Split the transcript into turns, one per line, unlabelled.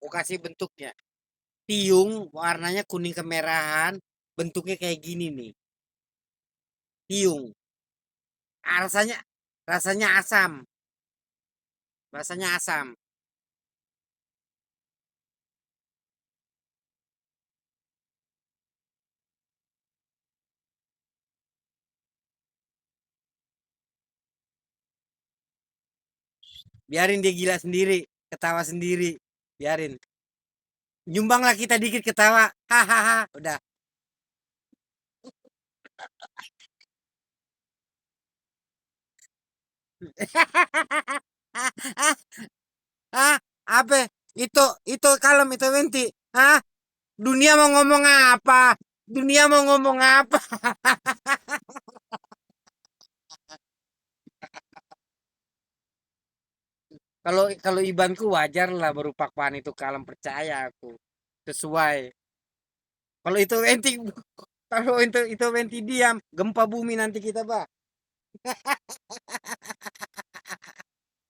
Aku kasih bentuknya. Tiung warnanya kuning kemerahan, bentuknya kayak gini nih. Tiung. Rasanya rasanya asam. Rasanya asam. Biarin dia gila sendiri, ketawa sendiri. Biarin. Nyumbanglah kita dikit ketawa. Hahaha. Udah. Ah, apa? Itu kalem itu Wenti. Hah? Dunia mau ngomong apa? Dunia mau ngomong apa? Kalau kalau Ibanku wajar lah baru Pakwan itu kalem percaya aku. Sesuai. Kalau itu Wenti kalau itu Wenti diam, gempa bumi nanti kita, Bah.